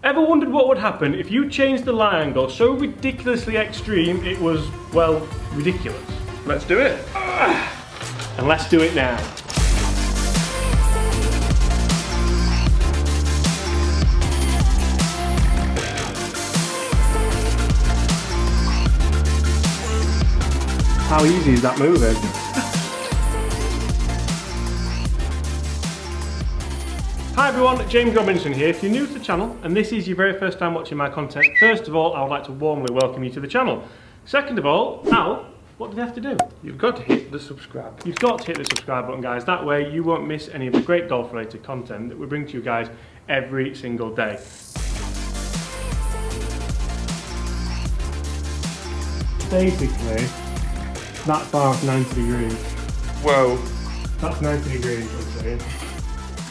Ever wondered what would happen if you changed the lie angle so ridiculously extreme it was, well, ridiculous? Let's do it. And let's do it now. How easy is that moving? Hi everyone, James Robinson here. If you're new to the channel and this is your very first time watching my content, first of all, I would like to warmly welcome you to the channel. Second of all, Al, what do they have to do? You've got to hit the subscribe. You've got to hit the subscribe button, guys. That way you won't miss any of the great golf related content that we bring to you guys every single day. Basically, that bar's 90 degrees. Whoa. That's 90 degrees, I'm saying.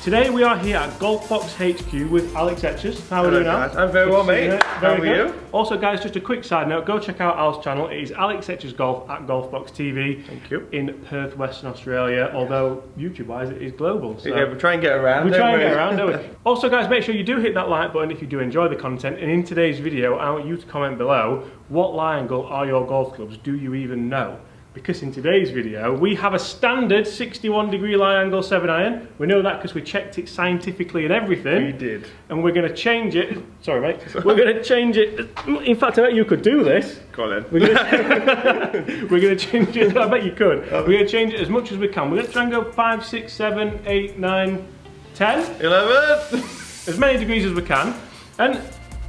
Today we are here at Golf Box HQ with Alex Etchers. How are we doing, Al? I'm very well, mate. How are you? Also, guys, just a quick side note, go check out Al's channel. It is Alex Etchers Golf at Golf Box TV. Thank you. In Perth, Western Australia, although YouTube-wise it is global. So yeah, we try and get around. We try and get around, don't we? Also, guys, make sure you do hit that like button if you do enjoy the content. And in today's video, I want you to comment below, what lie angle are your golf clubs? Do you even know? Because in today's video, we have a standard 61 degree lie angle 7-iron. We know that because we checked it scientifically and everything. We did. And we're going to change it. Sorry, mate. We're going to change it. In fact, I bet you could do this. Go on then. We're going to change it. I bet you could. We're going to change it as much as we can. We're going to try and go 5, 6, 7, 8, 9, 10. 11. As many degrees as we can. And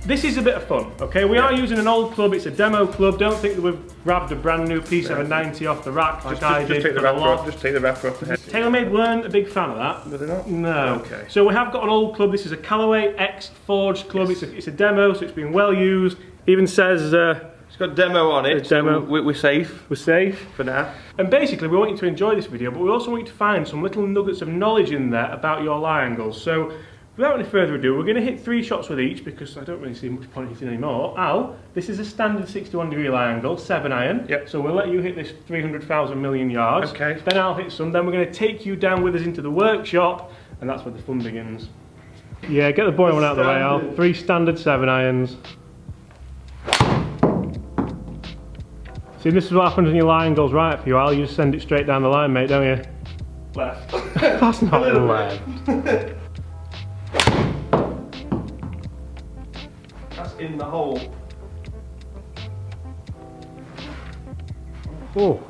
this is a bit of fun, okay? We are using an old club, it's a demo club. Don't think that we've grabbed a brand new piece of a 90 off the rack. Just take the wrapper off. Just take the wrapper off the head. Taylormade weren't a big fan of that. Were they not? No. Okay. So we have got an old club. This is a Callaway X Forged club. Yes. It's a demo, so it's been well used. Even says it's got demo on it. Demo. So we're safe. We're safe For now. And basically, we want you to enjoy this video, but we also want you to find some little nuggets of knowledge in there about your lie angles. So without any further ado, we're going to hit 3 shots with each because I don't really see much point in hitting anymore. Al, this is a standard 61 degree lie angle, 7-iron. Yep. So we'll let you hit this 300,000 million yards. Okay. Then I'll hit some. Then we're going to take you down with us into the workshop, and that's where the fun begins. Yeah, get the boring one out of the way, Al. 3 standard 7-irons. See, this is what happens when your line goes right for you, Al. You just send it straight down the line, mate, don't you? Left. That's not left. That's in the hole. Oh,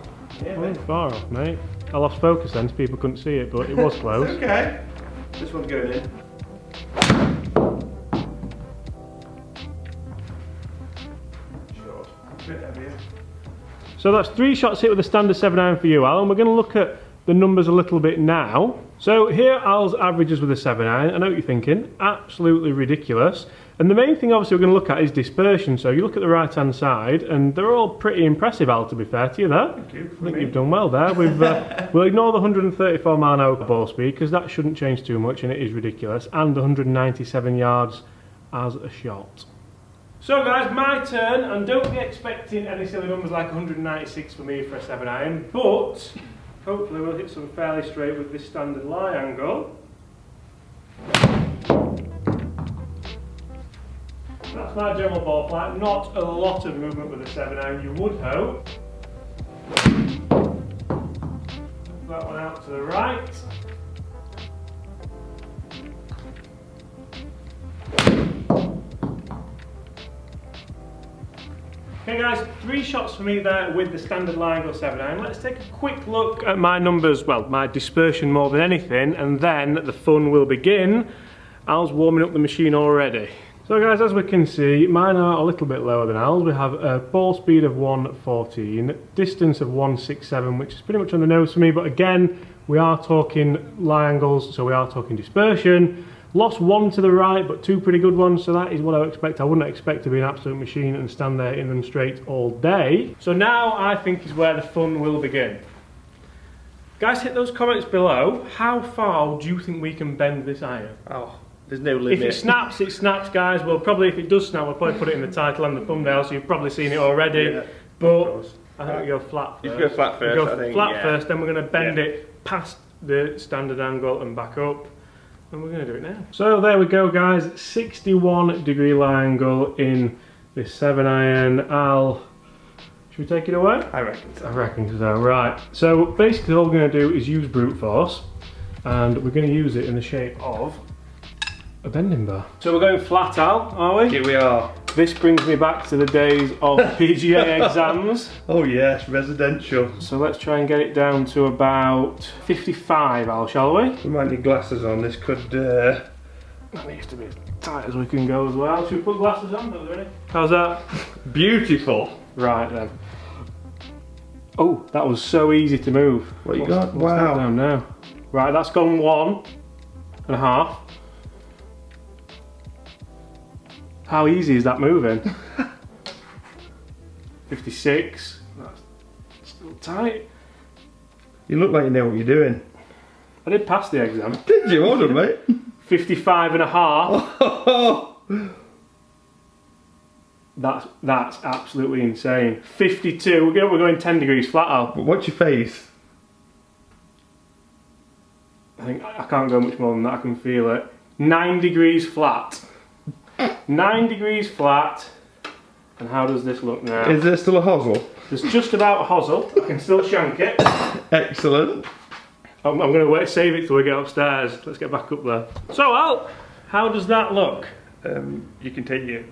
Yeah, well, far off, mate. I lost focus then so people couldn't see it, but it was close. Okay. This one's going in. Short. A bit heavier. So that's 3 shots hit with a standard 7-iron for you, Al, and we're going to look at the numbers a little bit now. So here Al's averages with a 7-iron. I know what you're thinking, absolutely ridiculous. And the main thing obviously we're going to look at is dispersion. So you look at the right hand side and they're all pretty impressive, Al, to be fair to you there. Thank you. I think you've done well there. We'll ignore the 134 mile an hour ball speed because that shouldn't change too much and it is ridiculous. And 197 yards as a shot. So guys, my turn, and don't be expecting any silly numbers like 196 for me for a 7-iron, but hopefully we'll hit some fairly straight with this standard lie angle. That's my general ball flight, not a lot of movement with a 7-iron, you would hope. Move that one out to the right. Okay guys, 3 shots for me there with the standard lie angle 7-iron. Let's take a quick look at my numbers, well, my dispersion more than anything, and then the fun will begin. Al's warming up the machine already. So guys, as we can see, mine are a little bit lower than Al's. We have a ball speed of 114, distance of 167, which is pretty much on the nose for me, but again, we are talking lie angles, so we are talking dispersion. Lost 1 to the right, but 2 pretty good ones, so that is what I would expect. I wouldn't expect to be an absolute machine and stand there in them straight all day. So now I think is where the fun will begin. Guys, hit those comments below. How far do you think we can bend this iron? Oh, there's no limit. If it snaps, guys. Well, probably if it does snap, we'll probably put it in the title and the thumbnail, so you've probably seen it already. Yeah, but I think we go flat first. You go flat first, we go flat first, then we're going to bend it past the standard angle and back up. and we're going to do it now. So there we go, guys. 61-degree lie angle in this 7-iron. Should we take it away? I reckon so. I reckon so. Right. So basically, all we're going to do is use brute force, and we're going to use it in the shape of a bending bar. So we're going flat out, are we? Here we are. This brings me back to the days of PGA exams. Oh yes, residential. So let's try and get it down to about 55, Al, shall we? We might need glasses on. This could. That needs to be as tight as we can go as well. Should we put glasses on? Are there any? How's that? Beautiful. Right then. Oh, that was so easy to move. What you got? What's that Wow. down now? Right, that's gone 1.5. How easy is that moving? 56. That's still tight. You look like you know what you're doing. I did pass the exam. Did you? Hold on, mate. 55.5. That's absolutely insane. 52. We're going 10 degrees flat out. But what's your face? I think I can't go much more than that. I can feel it. 9 degrees flat. 9 degrees flat. And how does this look now? Is there still a hosel? There's just about a hosel. I can still shank it. Excellent. I'm going to save it till we get upstairs. Let's get back up there. So, Al, how does that look? You can take your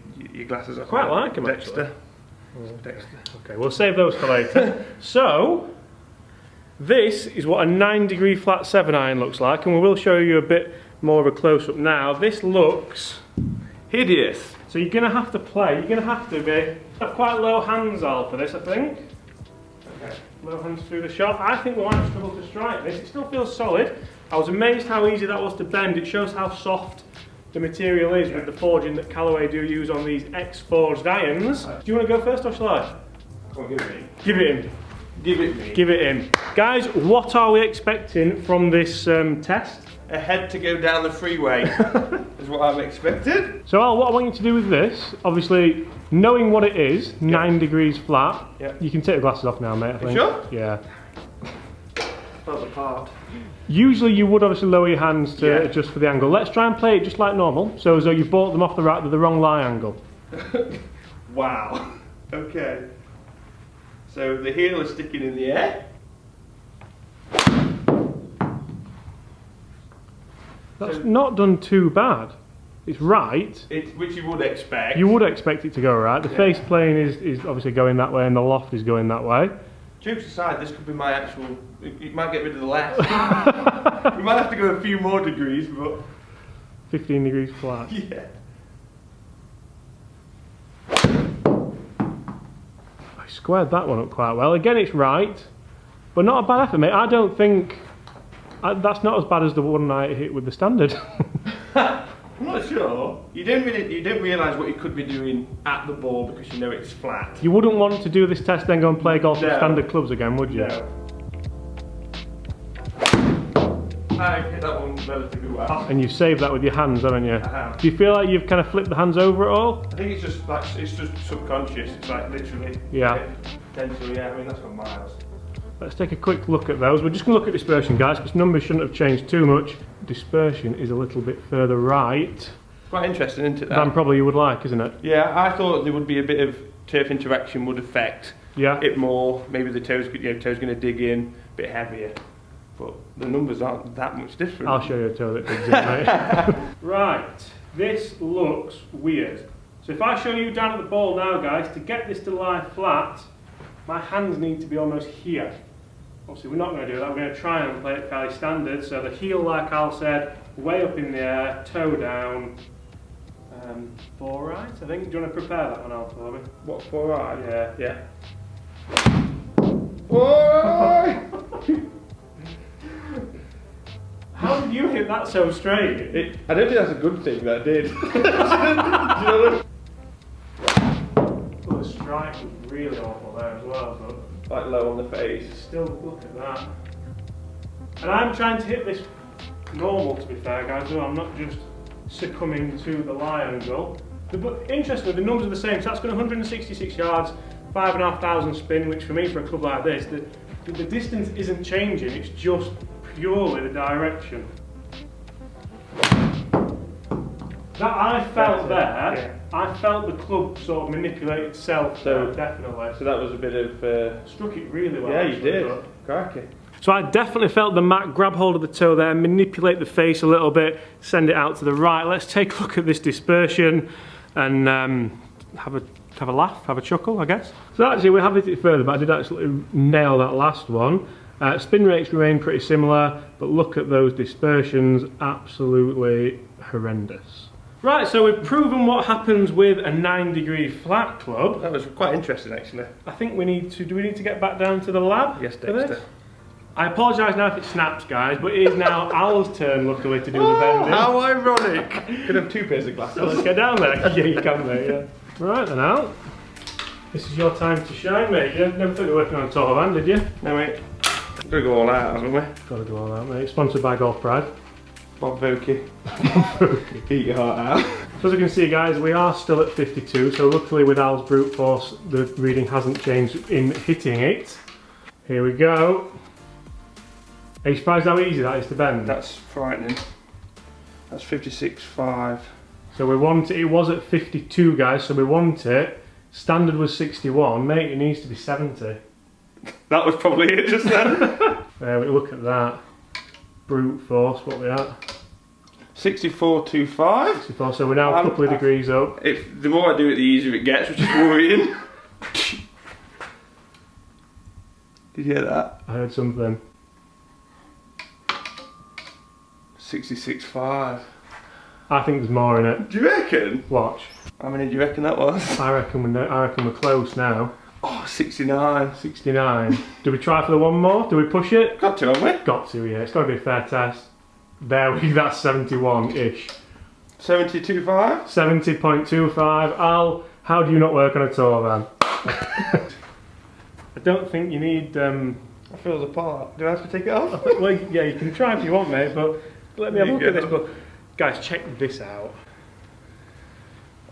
glasses off. Quite like them, Dexter. actually. Dexter. Okay, we'll save those for later. So, this is what a 9-degree flat 7-iron looks like, and we will show you a bit more of a close-up now. This looks hideous. So you're going to have to play. You're going to have have quite low hands, Al, for this, I think. Okay, low hands through the shot. I think we might struggle to strike this. It still feels solid. I was amazed how easy that was to bend. It shows how soft the material is with the forging that Callaway do use on these X-forged irons. Do you want to go first or shall I? Come on, give it me. Give it in. Give it me. Give it in. Guys, what are we expecting from this test? A head to go down the freeway is what I'm expecting. So Al, what I want you to do with this, obviously, knowing what it is, 9 degrees flat, you can take the glasses off now, mate, I think. Sure? Yeah. Falls apart. Usually you would obviously lower your hands to adjust for the angle. Let's try and play it just like normal, so as though you bought them off the rack with the wrong lie angle. Wow. Okay. So the heel is sticking in the air. That's not done too bad. It's right. Which you would expect. You would expect it to go right. The face plane is obviously going that way and the loft is going that way. Jokes aside, this could be my actual. It might get rid of the left. We might have to go a few more degrees, but 15 degrees flat. yeah. I squared that one up quite well. Again, it's right, but not a bad effort, mate. I don't think that's not as bad as the one I hit with the standard. I'm not sure. You don't realise what you could be doing at the ball because you know it's flat. You wouldn't want to do this test then go and play golf with No. standard clubs again, would you? No. I hit that one relatively well. And you've saved that with your hands, haven't you? I have. Do you feel like you've kind of flipped the hands over at all? I think it's just subconscious. It's like literally. Yeah. Potential, yeah. I mean that's got miles. Let's take a quick look at those. We're just going to look at dispersion, guys, because numbers shouldn't have changed too much. Dispersion is a little bit further right Quite interesting, isn't it? than probably you would like, isn't it? Yeah, I thought there would be a bit of turf interaction would affect it more. Maybe the toe's going to dig in a bit heavier. But the numbers aren't that much different. I'll show you a toe that digs in, mate. Right, this looks weird. So if I show you down at the ball now, guys, to get this to lie flat, my hands need to be almost here. Obviously we're not going to do that, we're going to try and play it fairly standard. So the heel, like Al said, way up in the air, toe down. 4 right, I think. Do you want to prepare that one, Al, for me? What, 4 right? Yeah. Whoa! How did you hit that so straight? I don't think that's a good thing that I did. Do you know Oh, the strike was really awful there as well, but like low on the face. still look at that. And I'm trying to hit this normal, to be fair, guys, so I'm not just succumbing to the lie angle. But interestingly, the numbers are the same, so that's going 166 yards, 5,500 spin, which for me, for a club like this, the distance isn't changing, it's just purely the direction. That I felt there, I felt the club sort of manipulate itself, so definitely. So that was a bit of... Struck it really well. Yeah, you did. Crikey. So I definitely felt the mat grab hold of the toe there, manipulate the face a little bit, send it out to the right. Let's take a look at this dispersion and have a laugh, have a chuckle, I guess. So actually we have it further, but I did actually nail that last one. Spin rates remain pretty similar, but look at those dispersions, absolutely horrendous. Right, so we've proven what happens with a 9-degree flat club. That was quite interesting, actually. I think we need to, do we need to get back down to the lab? Yes, Dexter. I apologise now if it snaps, guys, but it is now Al's turn, luckily, to do the bending. How ironic! Could have 2 pairs of glasses. So let's get down there. Yeah, you can, mate, yeah. Right then, Al. This is your time to shine, mate. You never thought you were working on a tall van, did you? No, mate. Gotta go all out, haven't we? Gotta go all out, mate. Sponsored by Golf Pride. Bob Vokey. Eat your heart out. So as you can see, guys, we are still at 52, so luckily with Al's brute force, the reading hasn't changed in hitting it. Here we go. Are you surprised how easy that is to bend? That's frightening. That's 56.5. So we want it, it was at 52, guys, so we want it. Standard was 61, mate, it needs to be 70. That was probably it just then. There we look at that. Brute force, what we at? 64.25. 64, so we're now a couple of degrees up. The more I do it, the easier it gets, which is worrying. Did you hear that? I heard something. 66.5. I think there's more in it. Do you reckon? Watch. How many do you reckon that was? I reckon we're close now. Oh, 69. 69. Do we try for the one more? Do we push it? Got to, haven't we? Got to, yeah. It's got to be a fair test. There we go, that's 71-ish. 72.5? 70.25. Al, how do you not work on a tour van? I don't think you need... I feel the part. Do I have to take it off? Well, yeah, you can try if you want, mate, but let me have a look at this. But guys, check this out.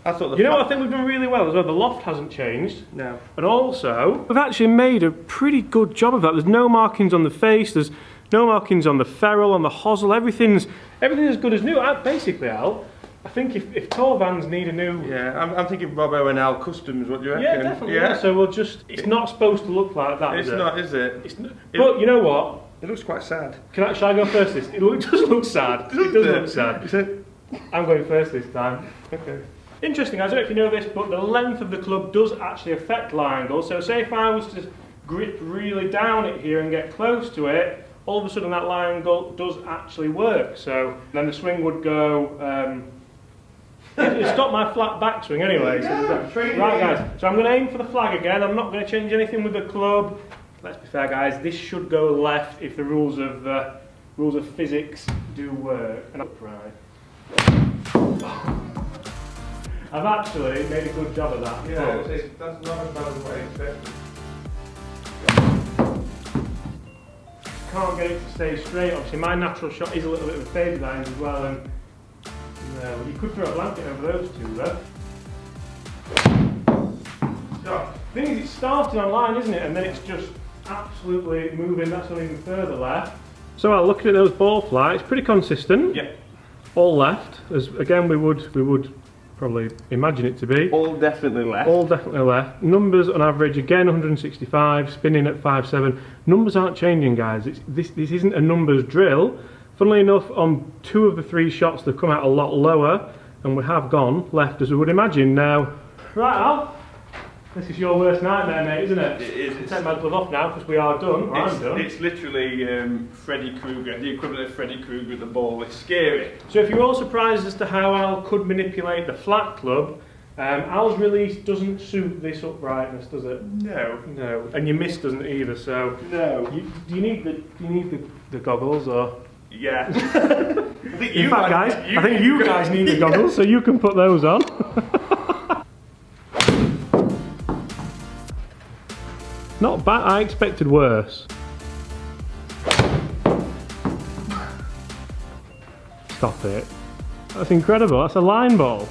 I thought you know what I think we've done really well as well? The loft hasn't changed. No. And also, we've actually made a pretty good job of that. There's no markings on the face, there's no markings on the ferrule, on the hosel, everything's as good as new. Basically, Al, I think if tour vans need a new... Yeah, I'm thinking Robbo and Al Customs, what do you reckon? Yeah, definitely. Yeah. So we'll just... It's not supposed to look like that, It's not, is it? It's not, but you know what? It looks quite sad. Shall I go first this? It does look sad. It does look sad. Is it? I'm going first this time. Okay. Interesting, I don't know if you know this, but the length of the club does actually affect lie angle. So say if I was to grip really down it here and get close to it, all of a sudden that lie angle does actually work. So then the swing would go... It stopped my flat backswing anyway. So right, guys, so I'm going to aim for the flag again. I'm not going to change anything with the club. Let's be fair, guys, this should go left if the rules of physics do work. And I've actually made a good job of that. Yeah, that's not as bad as what I expected. Can't get it to stay straight. Obviously, my natural shot is a little bit of a fade line as well. And you could throw a blanket over those two, though. So, the thing is, it's starting on line, isn't it? And then it's just absolutely moving. That's on even further left. So, looking at those ball flights, pretty consistent. Yeah. All left, as again we would probably imagine it to be. All definitely left. All definitely left. Numbers on average, again 165, spinning at 5.7. Numbers aren't changing, guys. This isn't a numbers drill. Funnily enough, on 2 of the 3 shots, they've come out a lot lower, and we have gone left as we would imagine. Now, right, Al, this is your worst nightmare, mate, isn't it? It is. I'll take my glove off now because we are done. I'm done. It's literally Freddy Krueger, the equivalent of Freddy Krueger with the ball. It's scary. So if you're all surprised as to how Al could manipulate the flat club, Al's release doesn't suit this uprightness, does it? No. No. And your miss doesn't either. So no. Do you need the goggles or? Yeah. In fact, guys, I think you guys need the goggles, so you can put those on. Not bad. I expected worse. Stop it. That's incredible. That's a line ball.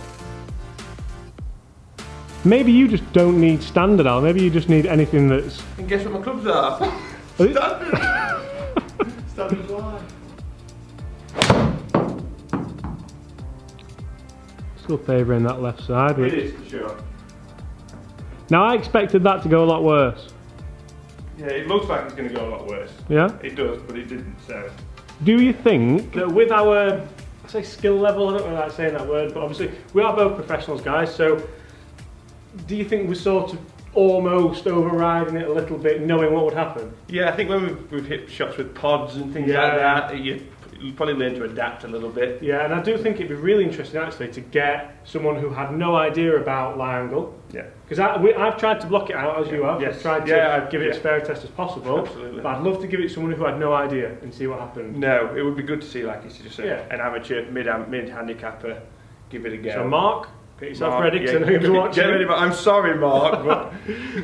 Maybe you just don't need standard, Al. Maybe you just need anything that's... And guess what my clubs are? Standard! Standard line. Still favouring that left side. It is for sure. Now I expected that to go a lot worse. Yeah, it looks like it's going to go a lot worse. Yeah? It does, but it didn't, so. Do you think that with our, I say skill level, I don't really like saying that word, but obviously we are both professionals, guys, so do you think we're sort of almost overriding it a little bit, knowing what would happen? Yeah, I think when we've hit shots with pods and things like that, you probably learn to adapt a little bit. Yeah, and I do think it'd be really interesting actually to get someone who had no idea about lie angle. Yeah. Because I've tried to block it out, as you have. Yes. I've tried to give it as fair a test as possible. Absolutely. But I'd love to give it to someone who had no idea and see what happened. No, it would be good to see like it's just an amateur, mid-handicapper, give it a go. So Mark, get yourself ready because I know you'll be watching. Get ready, I'm sorry Mark. But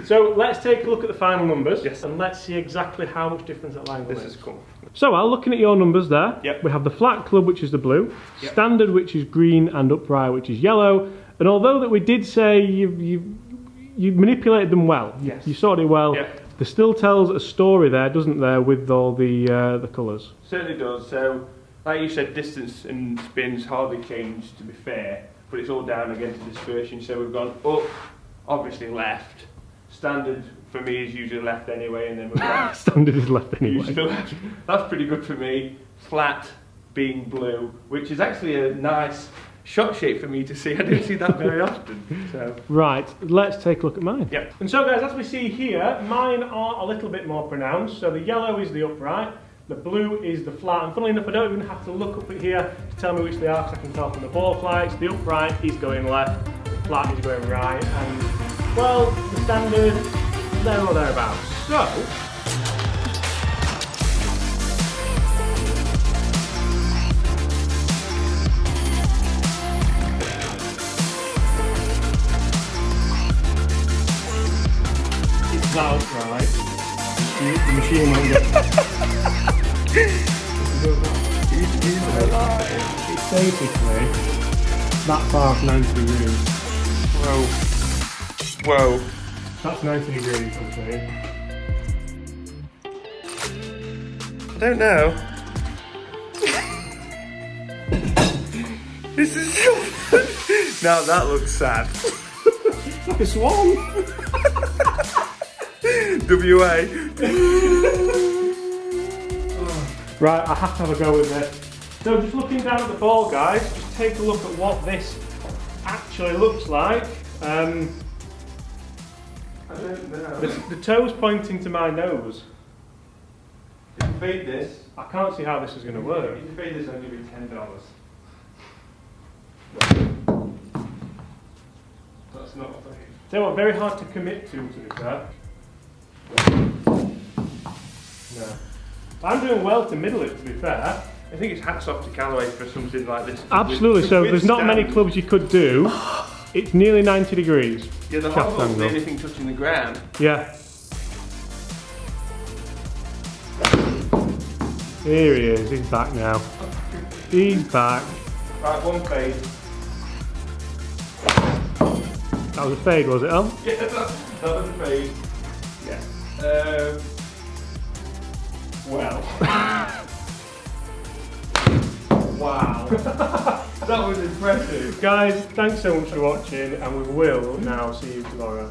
so let's take a look at the final numbers. Yes. And let's see exactly how much difference that lie angle this is cool. So Al, looking at your numbers there, Yep. we have the flat club, which is the blue, Yep. standard, which is green, and upright, which is yellow. And although that we did say you manipulated them well, yes. you sorted it well, Yep. there still tells a story there, doesn't there, with all the colours? Certainly does. So, like you said, distance and spins hardly changed, to be fair, but it's all down against dispersion. So we've gone up, obviously left. Standard for me is usually left anyway, and then we've gone Standard is left anyway. usually left. That's pretty good for me. Flat being blue, which is actually a nice shot shape for me to see. I don't see that very often. So. Right, let's take a look at mine. Yep. And so guys, as we see here, mine are a little bit more pronounced. So the yellow is the upright, the blue is the flat, and funnily enough I don't even have to look up at here to tell me which they are because I can tell from the ball flights. The upright is going left, the flat is going right, and well, the standard, there or thereabouts. So, it's that upright. The machine won't get. It's basically that far from 90 degrees. Whoa. Whoa. That's 90 degrees, I'm saying. I don't know. This is so now that looks sad. Like a swan! WA. Right, I have to have a go with this. So just looking down at the ball, guys, just take a look at what this actually looks like. I don't know. The toe's pointing to my nose. If you fade this, I can't see how this is going to work. if you fade this, I'll give you $10. That's not a fade. Tell you what, very hard to commit to be fair. No. I'm doing well to middle it, to be fair. I think it's hats off to Callaway for something like this. Absolutely, so there's not many clubs you could do. It's nearly 90 degrees. Yeah, the shaft whole angle. anything touching the ground. Yeah. Here he is, he's back now. He's back. Right, one fade. That was a fade, was it, Al? Yeah, that was a fade. Yeah. Well. Wow. That was impressive. Guys, thanks so much for watching, and we will now see you tomorrow.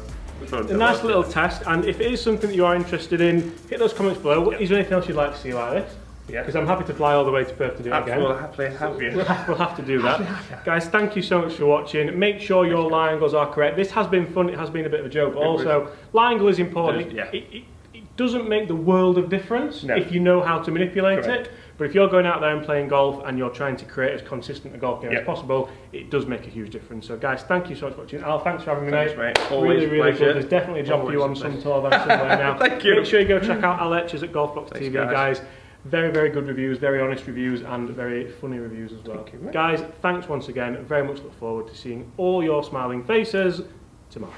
A nice little test, and if it is something that you are interested in, hit those comments below. Is there anything else you'd like to see like this? Yeah. Because I'm happy to fly all the way to Perth to do it again. We'll happily have you. We'll have to do that. Guys, thank you so much for watching. Make sure your lie angles are correct. This has been fun, it has been a bit of a joke, but also, lie angle is important. Yeah. It doesn't make the world of difference if you know how to manipulate Correct. it. But if you're going out there and playing golf and you're trying to create as consistent a golf game as possible, it does make a huge difference. So guys, thank you so much for watching. Al, thanks for having me, Thanks, mate. Always really pleasure. good. There's definitely a job for you on some tour event somewhere now. Thank you. Make sure you go check out our lectures at Golf TV, guys. guys. Very, very good reviews, very honest reviews, and very funny reviews as well. Thank you, mate. Guys, thanks once again. Very much look forward to seeing all your smiling faces tomorrow.